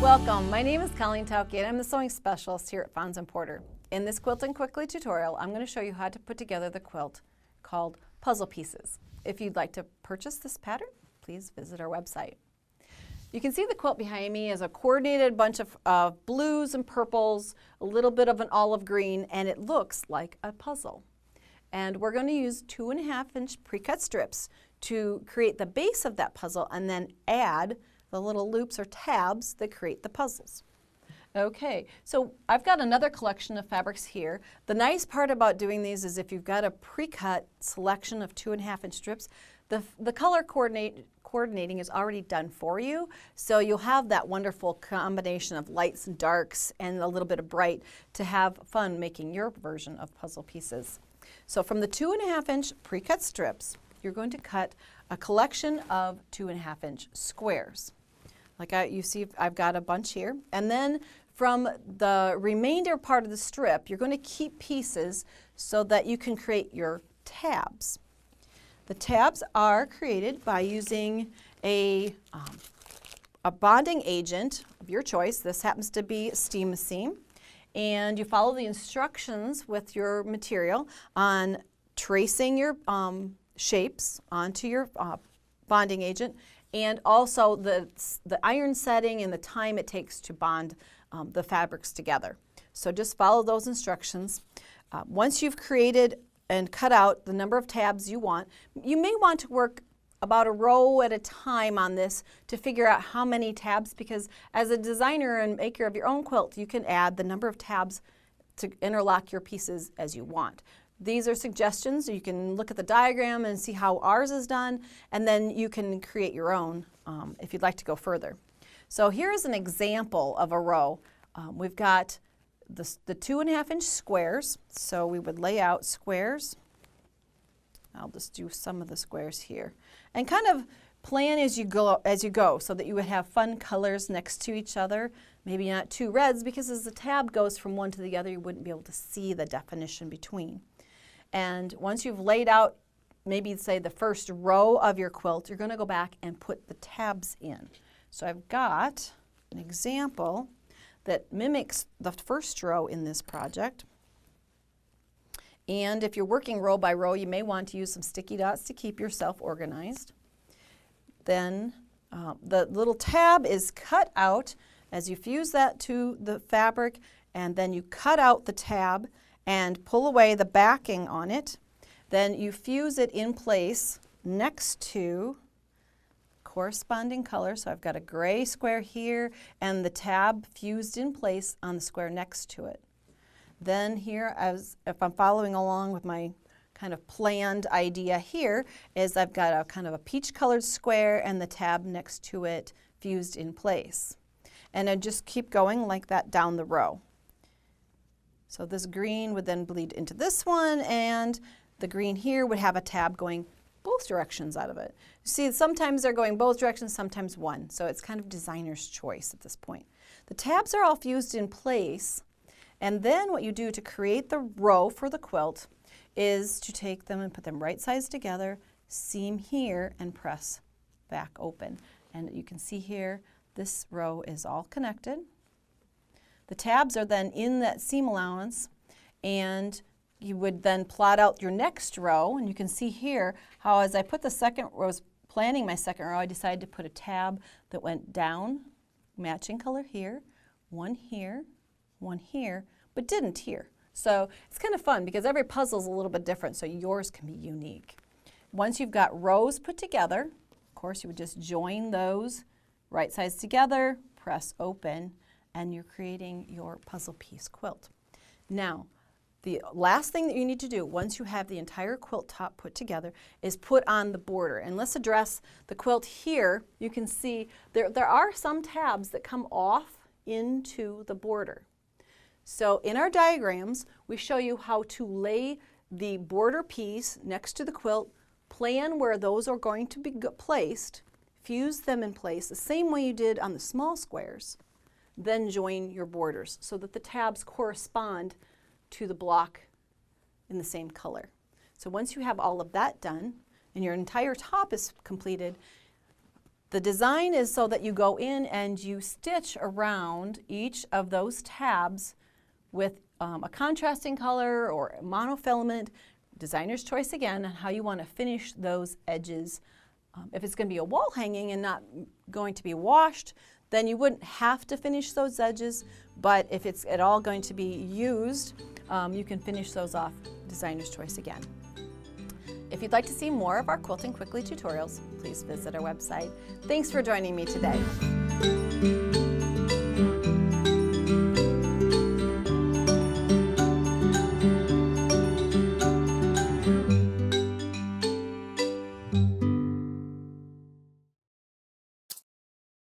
Welcome, my name is Colleen Tauke and I'm the sewing specialist here at Fons & Porter. In this Quilting Quickly tutorial, I'm going to show you how to put together the quilt called Puzzle Pieces. If you'd like to purchase this pattern, please visit our website. You can see the quilt behind me is a coordinated bunch of blues and purples, a little bit of an olive green, and it looks like a puzzle. And we're going to use 2.5-inch pre-cut strips to create the base of that puzzle and then add the little loops or tabs that create the puzzles. Okay, so I've got another collection of fabrics here. The nice part about doing these is if you've got a pre-cut selection of 2.5-inch strips, the color coordinating is already done for you, so you'll have that wonderful combination of lights and darks and a little bit of bright to have fun making your version of puzzle pieces. So from the 2.5-inch pre-cut strips, you're going to cut a collection of 2.5-inch squares. Like you see, I've got a bunch here. And then from the remainder part of the strip, you're going to keep pieces so that you can create your tabs. The tabs are created by using a bonding agent of your choice. This happens to be steam seam. And you follow the instructions with your material on tracing your shapes onto your bonding agent, and also the iron setting and the time it takes to bond the fabrics together. So just follow those instructions. Once you've created and cut out the number of tabs you want, you may want to work about a row at a time on this to figure out how many tabs, because as a designer and maker of your own quilt, you can add the number of tabs to interlock your pieces as you want. These are suggestions. You can look at the diagram and see how ours is done, and then you can create your own if you'd like to go further. So here's an example of a row. We've got the 2.5-inch squares, so we would lay out squares. I'll just do some of the squares here. And kind of plan as you go so that you would have fun colors next to each other. Maybe not two reds, because as the tab goes from one to the other, you wouldn't be able to see the definition between. And once you've laid out, maybe say the first row of your quilt, you're going to go back and put the tabs in. So I've got an example that mimics the first row in this project. And if you're working row by row, you may want to use some sticky dots to keep yourself organized. Then the little tab is cut out as you fuse that to the fabric, and then you cut out the tab and pull away the backing on it. Then you fuse it in place next to corresponding color. So I've got a gray square here and the tab fused in place on the square next to it. Then here, if I'm following along with my kind of planned idea here, is I've got a kind of a peach colored square and the tab next to it fused in place. And I just keep going like that down the row. So this green would then bleed into this one, and the green here would have a tab going both directions out of it. You see, sometimes they're going both directions, sometimes one. So it's kind of designer's choice at this point. The tabs are all fused in place, and then what you do to create the row for the quilt is to take them and put them right sides together, seam here, and press back open. And you can see here, this row is all connected. The tabs are then in that seam allowance, and you would then plot out your next row, and you can see here how as I put the second row, was planning my second row, I decided to put a tab that went down, matching color here, one here, but didn't here. So it's kind of fun because every puzzle is a little bit different, so yours can be unique. Once you've got rows put together, of course you would just join those right sides together, press open, and you're creating your puzzle piece quilt. Now, the last thing that you need to do once you have the entire quilt top put together is put on the border. And let's address the quilt here. You can see there are some tabs that come off into the border. So in our diagrams, we show you how to lay the border piece next to the quilt, plan where those are going to be placed, fuse them in place the same way you did on the small squares, then join your borders so that the tabs correspond to the block in the same color. So once you have all of that done and your entire top is completed, The design is so that you go in and you stitch around each of those tabs with a contrasting color or monofilament. Designer's choice again on how you want to finish those edges. If it's going to be a wall hanging and not going to be washed, then you wouldn't have to finish those edges, but if it's at all going to be used, you can finish those off. Designer's choice again. If you'd like to see more of our Quilting Quickly tutorials, please visit our website. Thanks for joining me today.